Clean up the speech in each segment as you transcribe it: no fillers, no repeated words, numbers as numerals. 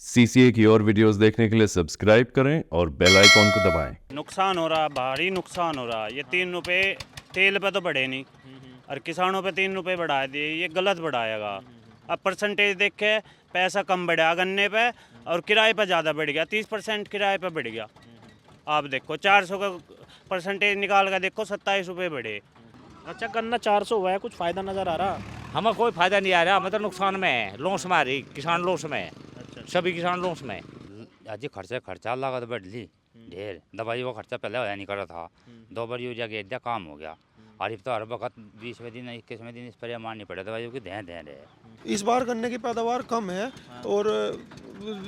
CCA की और videos देखने के लिए सब्सक्राइब करें और बेल आइकॉन को दबाएं। नुकसान हो रहा, भारी नुकसान हो रहा। ये 3 रुपए तेल पे तो बढ़े नहीं और किसानों पे 3 रुपए बढ़ा दिए, ये गलत बढ़ाएगा। अब परसेंटेज देख के पैसा कम बढ़ा गन्ने पे और किराए पे ज़्यादा बढ़ गया, 30% किराए पे बढ़ गया। आप देखो 400 का परसेंटेज निकाल कर देखो 27 रुपये बढ़े। अच्छा, गन्ना 400 हुआ है, कुछ फायदा नजर आ रहा? हमें कोई फायदा नहीं आ रहा, हमें तो नुकसान में है, लॉस में आ रही, किसान लॉस में है, अच्छा, सभी किसान लॉस में है। अजी खर्चा लागत बढ़ ली ढेर। दवाई का खर्चा पहले होया नहीं कर रहा था, 2 बार यूरिया के इतना काम हो गया। और अब तो हर वक्त 20वें दिन 21वें दिन स्प्रे मारनी पड़े दवाइयों की ध्यान रहे। इस बार गन्ने की पैदावार कम है और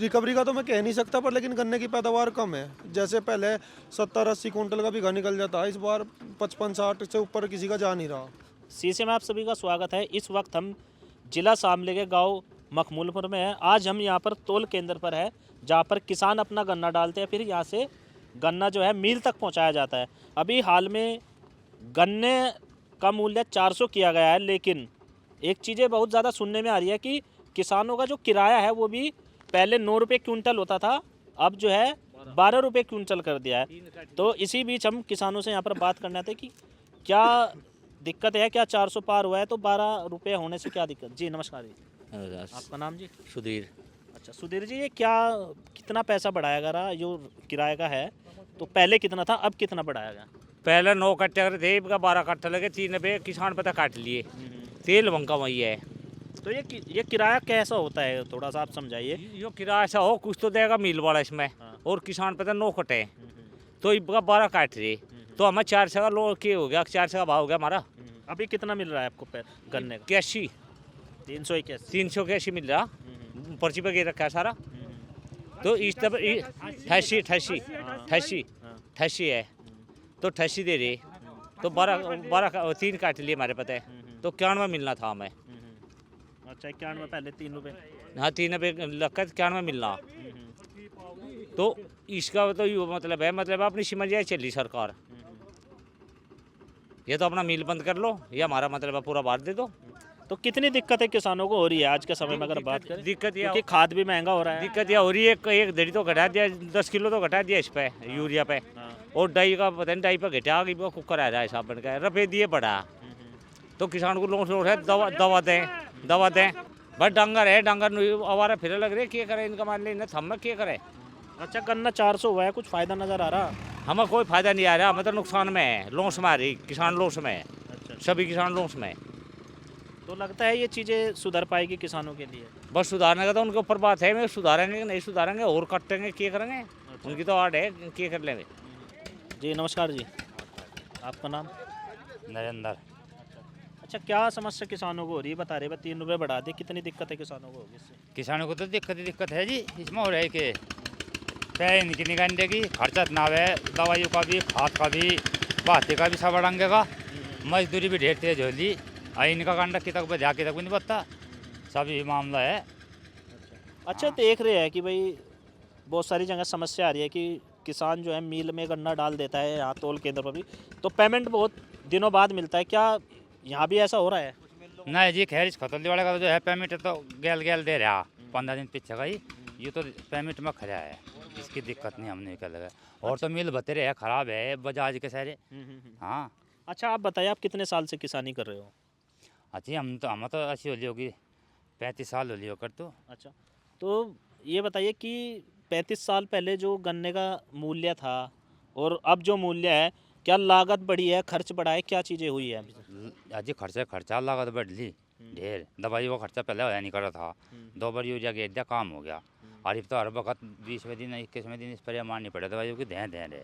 रिकवरी का तो मैं कह नहीं सकता, पर लेकिन गन्ने की पैदावार कम है। जैसे पहले 70-80 कुंटल का बीघा निकल जाता है, इस बार 55-60 से ऊपर किसी का जा नहीं रहा। सीसी में आप सभी का स्वागत है। इस वक्त हम जिला शामली के गांव मखमूलपुर में हैं। आज हम यहां पर तोल केंद्र पर है, जहां पर किसान अपना गन्ना डालते हैं, फिर यहां से गन्ना जो है मिल तक पहुंचाया जाता है। अभी हाल में गन्ने का मूल्य 400 किया गया है, लेकिन एक चीज़ें बहुत ज़्यादा सुनने में आ रही है कि किसानों का जो किराया है वो भी पहले 9 रुपये क्विंटल होता था, अब जो है 12 रुपये क्विंटल कर दिया है। तो इसी बीच हम किसानों से यहाँ पर बात करना थे कि क्या दिक्कत है, क्या 400 पार हुआ है तो 12 रुपये होने से क्या दिक्कत? जी नमस्कार जी, आपका नाम जी? सुधीर। अच्छा सुधीर जी, ये क्या कितना पैसा बढ़ाया गया जो किराए का है? तो पहले कितना था, अब कितना बढ़ाया गया? पहले 9 कट्टे अगर थे, 12 कट्टे लगे, 3 पे किसान पता काट लिए, तेल मंगा वही है। तो ये किराया कैसा होता है, थोड़ा सा आप समझाइए। यो किराया ऐसा हो कुछ तो देगा मिल वाला इसमें, और किसान पता 9 कटे तो इनका 12 काट रहे, तो हमें 400 का लो के हो गया, 400 का भाव हो गया हमारा। अभी कितना मिल रहा है आपको गन्ने का? 81, 381, 381 मिल रहा, पर्ची पे गिर रखा है सारा। तो इस तरफ 88 है, तो 88 दे रहे, तो 12 3 काट लिए हमारे पता है, तो 91 मिलना था हमें। अच्छा 91 पहले 3 रुपये। हाँ 3 पे लगता 91 मिलना, तो इसका तो ये मतलब है, मतलब अपनी समझ चली सरकार, ये तो अपना मिल बंद कर लो, ये हमारा मतलब है पूरा बार दे दो। तो कितनी दिक्कतें किसानों को हो रही है आज के समय में अगर बात करें? दिक्कत क्योंकि खाद भी महंगा हो रहा है। दिक्कत यह हो रही है, एक दड़ी तो घटा दिया, 10 किलो तो घटा दिया इस पे यूरिया पे, और डाई का पता नहीं, डाई पे घटा गई कुकर आ रहा है साहब बन का रुपये दिए पड़ा, तो किसान को लोन है, दवा दें बस डंगर है, डंगर आवारा फिर लग रहे, क्या करे इनका मान लेना थम क्या करे। अच्छा गन्ना 400 हुआ है, कुछ फायदा नजर आ रहा? हमें कोई फायदा नहीं आ रहा, हमें तो नुकसान में है, लॉस में आ रही, किसान लॉस में है, अच्छा, सभी किसान लॉस में है। तो लगता है ये चीज़ें सुधर पाएगी किसानों के लिए? बस सुधारने का तो उनके ऊपर बात है, मैं सुधारेंगे कि नहीं सुधारेंगे, और कटेंगे क्या करेंगे, उनकी तो आड़ है, क्या कर लेंगे। जी नमस्कार जी, आपका नाम? नरेंद्र। अच्छा क्या समस्या किसानों को हो रही है, बता रहे 3 रुपये बढ़ा दिए, कितनी दिक्कत है किसानों को होगी इससे? किसानों को तो दिक्कत है जी, इसमें हो रहा है कि पैसे इनकी निकालने की खर्चा ना है, दवाइयों का भी, खाद का भी, बहाते का भी सब बढ़ाएंगे का, मजदूरी भी ढेर तेज हो ली, और इनका कंडा की तक बजा के तक भी नहीं बता, सब ये मामला है। अच्छा देख रहे हैं कि भाई बहुत सारी जगह समस्या आ रही है कि किसान जो है मील में गन्ना डाल देता है, यहाँ तोल केंद्र पर भी, तो पेमेंट बहुत दिनों बाद मिलता है, क्या यहाँ भी ऐसा हो रहा है? नहीं जी, खैर इस खतौली वाले का जो है पेमेंट तो गेल दे रहा, 15 दिन पीछे का ही, ये तो पेमेंट में खड़ा है, इसकी दिक्कत नहीं हमने कर लगा। और तो मिल बतेरे है, खराब है बजाज के सारे। हाँ। अच्छा आप बताइए, आप कितने साल से किसानी कर रहे हो? अच्छी हम तो ऐसी होली होगी, 35 साल होली होकर तो। अच्छा तो ये बताइए कि 35 साल पहले जो गन्ने का मूल्य था और अब जो मूल्य है, क्या लागत बढ़ी है, खर्च बढ़ा है, क्या चीज़ें हुई है? अजी खर्चा लागत बढ़ ली ढेर। दवाई का खर्चा पहले होया नहीं कर रहा था, 2 बार यूरिया के इतना काम हो गया। और अब तो हर वक्त 20वें दिन 21वें दिन स्प्रे मारनी पड़े दवाइयों की ध्यान रहे।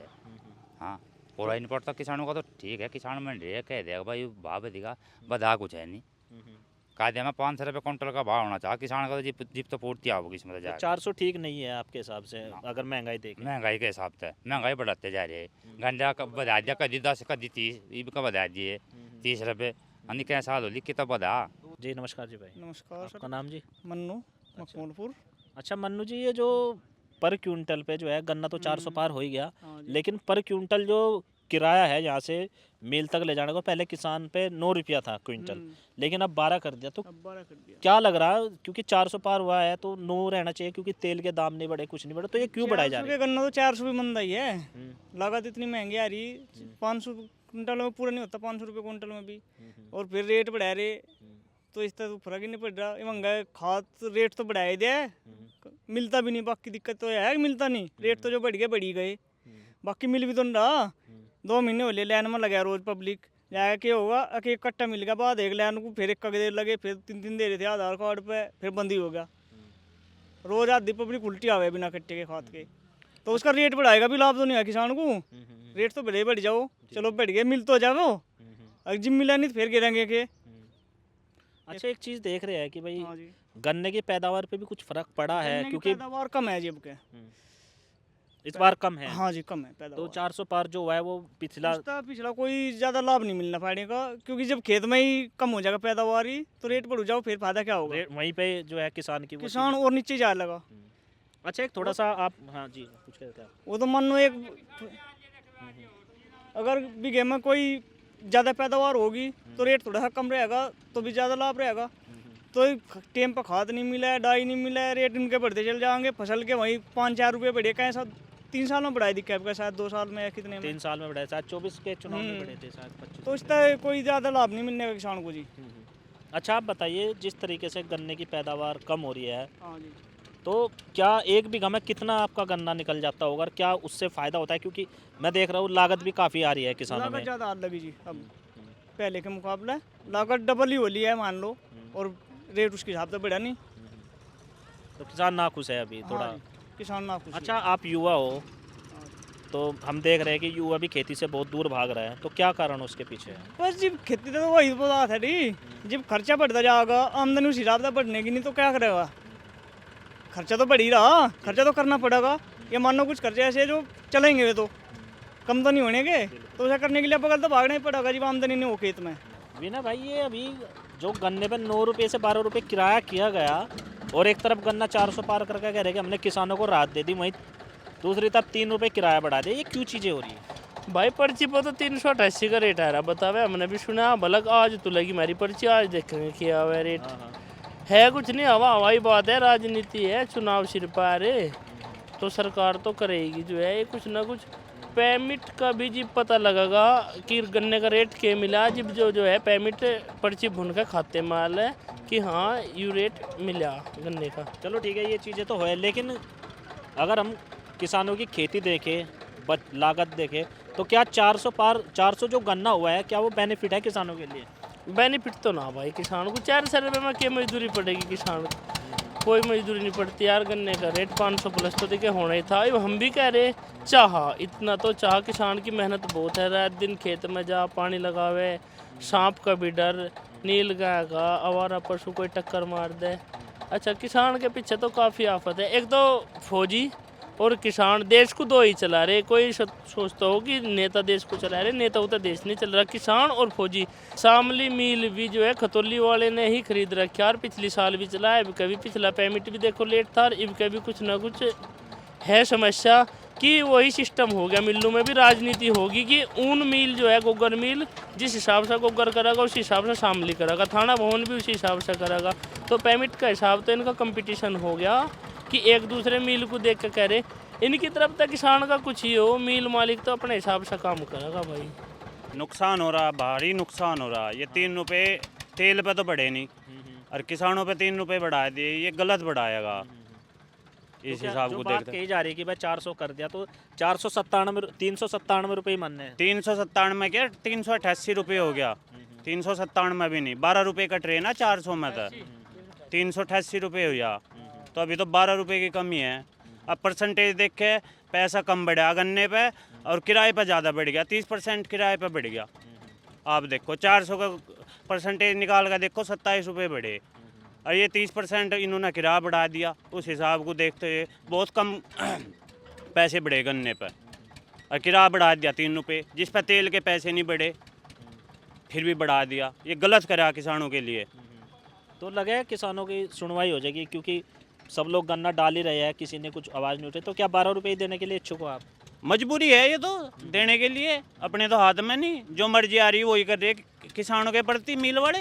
हाँ पूरा ही नहीं पड़ता किसानों का, तो ठीक है किसान में रहे कह देगा भाई भाव देगा, बधा कुछ है नहीं। कायदे में 500 रुपये कुंटल का भाव होना चाहिए किसान का, तो जीप तो पूर्ति आओगी इसमें तो 400 ठीक नहीं है आपके हिसाब से अगर महंगाई देखें? महंगाई के हिसाब से महंगाई बढ़ाते जा रहे हैं। गंजा का बढ़ा दिया, कभी 10 कभी 30, ये का बढ़ा दिए 30 रुपये, अन्य क्या साल होली कितना बढ़ा। जी नमस्कार जी भाई। नमस्कार आपका नाम जी? मन्नू, मखमूलपुर। अच्छा मन्नू जी, ये जो पर क्विंटल पे जो है गन्ना तो 400 पार हो ही गया, लेकिन पर क्विंटल जो किराया है यहाँ से मिल तक ले जाने को, पहले किसान पे 9 रुपया था क्विंटल, लेकिन अब 12 कर दिया। तो अब 12 कर दिया। क्या लग रहा है, क्योंकि 400 पार हुआ है तो 9 रहना चाहिए, क्योंकि तेल के दाम नहीं बढ़े, कुछ नहीं बढ़े, तो ये क्यों बढ़ाया जा 400 रहा के गन्ना तो 400 भी मंदा ही है। है? लागत इतनी महंगी आ रही, 500 कुंटल में पूरा नहीं होता, 500 रुपये कुंटल में भी, और फिर रेट बढ़ा रहे, तो इस तरह तो फर्क ही नहीं पड़ रहा। ये महंगा खाद रेट तो बढ़ाया दिया है, मिलता भी नहीं। बाकी दिक्कत तो है कि मिलता नहीं, रेट तो जो बढ़ गए, बाकी मिल भी तो नहीं रहा। 2 महीने हो लिए लाइन में लगा रोज पब्लिक, जाएगा क्या होगा, एक कट्टा मिल गया, बाद एक लाइन को फिर 1 देर लगे, फिर 3 दे रहे थे आधार कार्ड पे, फिर बंदी हो गया। रोज आधी पब्लिक उल्टी आवे बिना कट्टे के खाद के, तो उसका रेट बढ़ाएगा भी लाभ तो नहीं है किसान को। रेट तो बढ़े बढ़ जाओ, चलो बढ़ गए, मिल तो जाओ, अगर जिम मिला नहीं तो फिर गिरेंगे के। अच्छा, एक चीज़ देख रहे हैं कि भाई हाँ जी, गन्ने की पैदावार पे भी कुछ फर्क पड़ा है, गन्ने की क्योंकि पैदावार कम है जब के। इस बार कम है। हाँ जी, कम है तो पैदावार। 400 पार जो हुआ है वो पिछला कोई ज़्यादा लाभ नहीं मिलना पाने का, क्योंकि जब खेत में ही कम हो जाएगा पैदावार ही, तो रेट बढ़ जाओ, फिर फायदा क्या होगा, वहीं पे जो है किसान की वो किसान और नीचे जा लगा। चीज़- अच्छा, एक थोड़ा सा आप, हाँ जी कुछ कहते हैं आप। वो तो मान लो अगर बीघे में कोई ज़्यादा पैदावार होगी तो रेट थोड़ा सा कम रहेगा, तो भी ज़्यादा लाभ रहेगा। तो टाइम पर खाद नहीं मिला है, डाई नहीं मिला है, रेट इनके बढ़ते चल जाएंगे, फसल के वहीं 5-4 रुपये बढ़े, कैसा 3 साल में बढ़ाई दिक्कत है, शायद 2 साल में या कितने में। 3 साल में बढ़े, शायद 24 के चुनाव में बढ़े थे, शायद 25। तो इसका कोई ज़्यादा लाभ नहीं मिलने का किसान को जी। अच्छा, आप बताइए, जिस तरीके से गन्ने की पैदावार कम हो रही है, हाँ जी, तो क्या 1 बीघा में कितना आपका गन्ना निकल जाता होगा, और क्या उससे फ़ायदा होता है? क्योंकि मैं देख रहा हूँ लागत भी काफ़ी आ रही है किसानों लागत में। ज़्यादा हाथ लगी जी, अब पहले के मुकाबले लागत डबल ही हो ली है मान लो, और रेट उसके हिसाब से बढ़ा नहीं। तो किसान ना खुश है अभी थोड़ा। हाँ जी, किसान ना खुश अच्छा, आप युवा हो, तो हम देख रहे हैं कि युवा भी खेती से बहुत दूर भाग रहा है, तो क्या कारण उसके पीछे है? बस जब खेती तो वही बात है नी, जब खर्चा बढ़ता जाएगा, आमदनी उस हिसाब से बढ़ने की नहीं तो क्या करेगा, खर्चा तो बढ़ ही रहा, खर्चा तो करना पड़ेगा। ये मान लो कुछ खर्चे ऐसे जो चलेंगे वे तो कम तो नहीं होने के, तो ऐसा करने के लिए बगल तो भागना ही पड़ेगा जब आमदनी नहीं हो खेत में। वीना भाई, ये अभी जो गन्ने पे 9 रुपये से 12 रुपये किराया किया गया, और एक तरफ गन्ना 400 पार करके कह रहे कि हमने किसानों को राहत दे दी, वहीं दूसरी तरफ 3 रुपये किराया बढ़ा दिया, ये क्यों चीज़ें हो रही है? भाई पर्ची पर तो 388 का रेट आ रहा, बतावे हमने भी सुना, भलक आज तो लगी मेरी पर्ची, आज देखेंगे क्या हुआ रेट। है कुछ नहीं, हवा हवाई बात है, राजनीति है, चुनाव सिर पर है, तो सरकार तो करेगी जो है ये कुछ ना कुछ। पेमेंट का भी जी पता लगेगा कि गन्ने का रेट क्या मिला, जब जो है पेमेंट पर्ची भुन के खाते माल है कि हाँ यू रेट मिला गन्ने का। चलो ठीक है, ये चीज़ें तो है, लेकिन अगर हम किसानों की खेती देखें, लागत देखें, तो क्या 400 जो गन्ना हुआ है, क्या वो बेनिफिट है किसानों के लिए? बेनिफिट तो ना भाई, किसान को 400 रुपये में क्या मजदूरी पड़ेगी किसान को, कोई मजदूरी नहीं पड़ती यार। गन्ने का रेट 500 प्लस तो देखिए होना ही था। हम भी कह रहे इतना तो किसान की मेहनत बहुत है, रात दिन खेत में जा पानी लगावे, सांप का भी डर, नील गाय का, आवारा पशु कोई टक्कर मार दे। अच्छा, किसान के पीछे तो काफ़ी आफत है, एक तो फौजी और किसान देश को दो ही चला रहे। कोई सोचता हो कि नेता देश को चला रहे, नेता उतना देश नहीं चल रहा, किसान और फौजी। शामली मिल भी जो है खतौली वाले ने ही खरीद रखा, और पिछली साल भी चला है, कभी पिछला पेमेंट भी देखो लेट था, अब कभी कुछ ना कुछ है समस्या कि वही सिस्टम हो गया। मिलों में भी राजनीति होगी कि ऊन मिल जो है, गोगर मिल जिस हिसाब से गोगर करेगा उसी हिसाब से शामली करेगा, थाना भवन भी उसी हिसाब से करेगा। तो पेमेंट का हिसाब तो इनका कंपटीशन हो गया कि एक दूसरे मिल को देख के कह रहे इनकी तरफ तक किसान का कुछ ही हो, मिल मालिक तो अपने हिसाब से काम करेगा भाई। नुकसान हो रहा, भारी नुकसान हो रहा। ये 3 रुपये तेल पे तो बढ़े नहीं, और किसानों पे 3 रुपये बढ़ा दिए, ये गलत बढ़ाएगा इस हिसाब को बात देखते। कही जा रही है कि भाई 400 कर दिया तो 397 रुपये ही मानने हैं। 397 में क्या 388 रुपये हो गया, 397 में भी नहीं, 12 रुपये का ट्रेन है 400 में तो 388 रुपये हो गया, तो अभी तो 12 रुपये की कमी है। अब परसेंटेज देख के पैसा कम बढ़ा गन्ने पे, और किराए पे ज़्यादा बढ़ गया, 30% किराए पे बढ़ गया। आप देखो 400 का परसेंटेज निकाल कर देखो 27 रुपये बढ़े, और ये 30% इन्होंने किराया बढ़ा दिया। उस हिसाब को देखते हुए बहुत कम पैसे बढ़े गन्ने पर, और किराया बढ़ा दिया 3 रुपये, जिस पर तेल के पैसे नहीं बढ़े फिर भी बढ़ा दिया। ये गलत करा किसानों के लिए। तो लगे किसानों की सुनवाई हो जाएगी, क्योंकि सब लोग गन्ना डाल ही रहे हैं, किसी ने कुछ आवाज़ नहीं उठाई। तो क्या 12 रुपये ही देने के लिए इच्छुक हो आप? मजबूरी है ये तो देने के लिए, अपने तो हाथ में नहीं, जो मर्जी आ रही है वही कर रहे हैं किसानों के प्रति मिल वाले।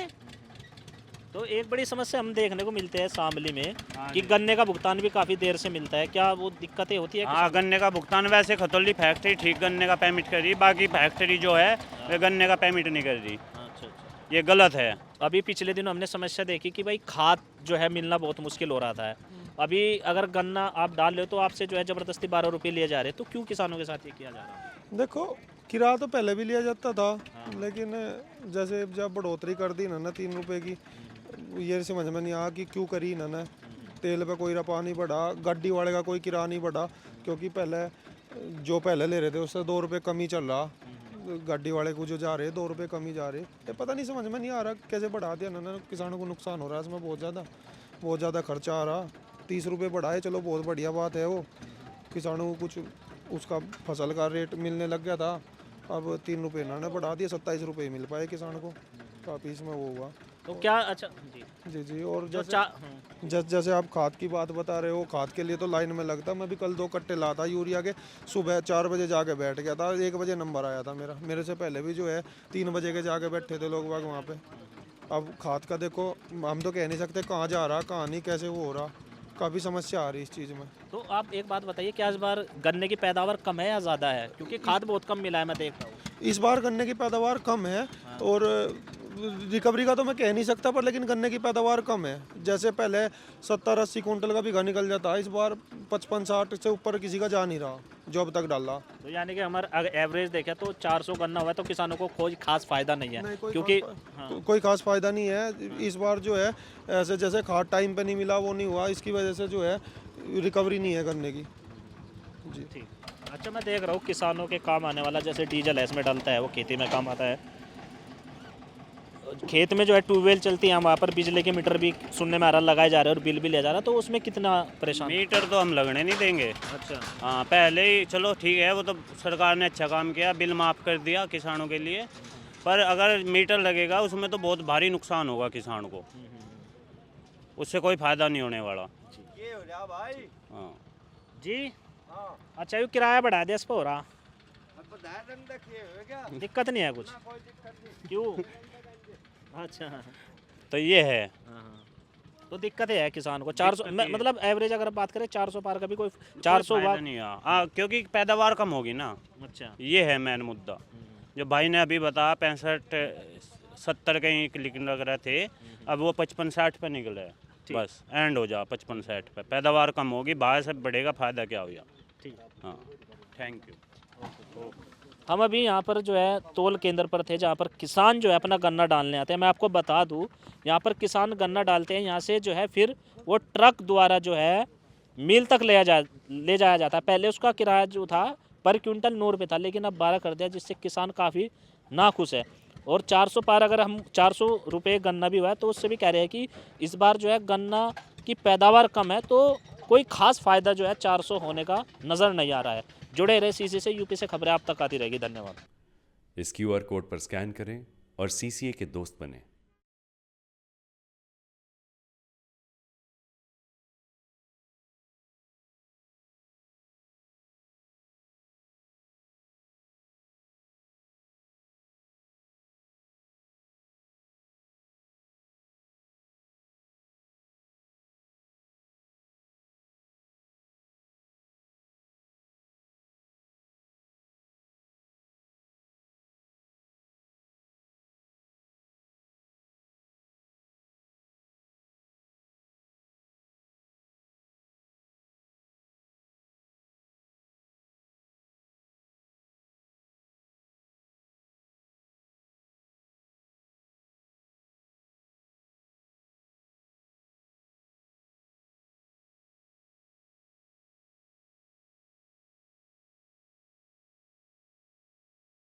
तो एक बड़ी समस्या हम देखने को मिलते हैं शामली में कि गन्ने का भुगतान भी काफ़ी देर से मिलता है, क्या वो दिक्कतें होती है? हाँ, गन्ने का भुगतान वैसे खतौली फैक्ट्री ठीक गन्ने का पेमेंट कर रही, बाकी फैक्ट्री जो है वे गन्ने का पेमेंट नहीं कर रही, अच्छा अच्छा। ये गलत है। अभी पिछले दिनों हमने समस्या देखी कि भाई खाद जो है मिलना बहुत मुश्किल हो रहा था। अभी अगर गन्ना आप डाल रहे हो तो आपसे जो है ज़बरदस्ती 12 रुपये लिए जा रहे हैं, तो क्यों किसानों के साथ ये किया जा रहा है? देखो, किराया तो पहले भी लिया जाता था, लेकिन जैसे जब बढ़ोतरी कर दी ना 3 रुपए की, ये समझ में नहीं आया कि क्यों करी इन्होंने। तेल पे कोई रपा नहीं बढ़ा, गाड़ी वाले का कोई किराया नहीं बढ़ा, क्योंकि पहले जो पहले ले रहे थे उससे 2 रुपये कम ही चल रहा। गाड़ी वाले को जो जा रहे 2 रुपये कम ही जा रहे। ये पता नहीं, समझ में नहीं आ रहा कैसे बढ़ा दिया इन्होंने। किसानों को नुकसान हो रहा है इसमें बहुत ज़्यादा खर्चा आ रहा। 30 रुपये बढ़ाए, चलो बहुत बढ़िया बात है। वो किसानों को कुछ उसका फसल का रेट मिलने लग गया था, अब 3 रुपये इन्होंने बढ़ा दिया, 27 रुपये मिल पाए किसान को। काफ़ी इसमें वो हुआ। तो क्या अच्छा जी जी और तो जैसे आप खाद की बात बता रहे हो, खाद के लिए तो लाइन में लगता। मैं भी कल 2 कट्टे लाता यूरिया के, सुबह 4 बजे जाके बैठ गया था, 1 बजे नंबर आया था मेरा। मेरे से पहले भी जो है 3 बजे के जाके बैठे थे लोग बाग वहाँ पे। अब खाद का देखो, हम तो कह नहीं सकते कहाँ जा रहा, कहाँ नहीं, कैसे वो हो रहा। काफ़ी समस्या आ रही इस चीज़ में। तो आप एक बात बताइए, क्या इस बार गन्ने की पैदावार कम है या ज़्यादा है? क्योंकि खाद बहुत कम मिला है, मैं देख रहा हूँ। इस बार गन्ने की पैदावार कम है, और रिकवरी का तो मैं कह नहीं सकता, पर लेकिन गन्ने की पैदावार कम है। जैसे पहले 70-80 कुंटल का बीघा निकल जाता है, इस बार 55-60 से ऊपर किसी का जा नहीं रहा जो अब तक डाला। तो यानी कि हमारा अगर एवरेज देखें तो 400 गन्ना हुआ है, तो किसानों को कोई खास फायदा नहीं है, क्योंकि कोई खास फायदा नहीं है। इस बार जो है ऐसे जैसे खाद टाइम पे नहीं मिला, वो नहीं हुआ, इसकी वजह से जो है रिकवरी नहीं है गन्ने की। जी ठीक। अच्छा, मैं देख रहा हूँ किसानों के काम आने वाला जैसे डीजल है इसमें डलता है, वो खेती में काम आता है। खेत में जो है ट्यूबवेल चलती है, वहाँ पर बिजली के मीटर भी सुनने में आ रहा लगाए जा रहे हैं और बिल भी लिया जा रहा है, तो उसमें कितना परेशान? मीटर तो हम लगने नहीं देंगे। अच्छा। हाँ, पहले ही चलो ठीक है, वो तो सरकार ने अच्छा काम किया, बिल माफ़ कर दिया किसानों के लिए, पर अगर मीटर लगेगा उसमें तो बहुत भारी नुकसान होगा किसान को, उससे कोई फ़ायदा नहीं होने वाला। हाँ जी अच्छा, ये किराया बढ़ा दिया, इस पर हो रहा दिक्कत नहीं है कुछ? क्यों? अच्छा, तो ये है। तो दिक्कत है किसान को। 400 मतलब एवरेज अगर बात करें 400 पार का भी कोई 400 फायदा नहीं है। हाँ, क्योंकि पैदावार कम होगी ना। अच्छा, ये है मेन मुद्दा। जो भाई ने अभी बताया 65-70 कहीं लिखने लग रहे थे, अब वो 55-60 पे निकले है, बस एंड हो जा 55-60 पे। पैदावार कम होगी, बाहर से बढ़ेगा, फायदा क्या होगा? ठीक। हाँ, थैंक यू। हम अभी यहाँ पर जो है तोल केंद्र पर थे, जहाँ पर किसान जो है अपना गन्ना डालने आते हैं। मैं आपको बता दूँ, यहाँ पर किसान गन्ना डालते हैं, यहाँ से जो है फिर वो ट्रक द्वारा जो है मिल तक ले जाया जाता है। पहले उसका किराया जो था पर क्विंटल 9 रुपये था, लेकिन अब 12 कर दिया, जिससे किसान काफ़ी नाखुश है। और 400 पार अगर हम 400 रुपये गन्ना भी हुआ है, तो उससे भी कह रहे हैं कि इस बार जो है गन्ना की पैदावार कम है, तो कोई खास फ़ायदा जो है 400 होने का नज़र नहीं आ रहा है। जुड़े रहे सीसी से, यूपी से खबरें आप तक आती रहेगी। धन्यवाद। इस QR कोड पर स्कैन करें और CCA के दोस्त बने।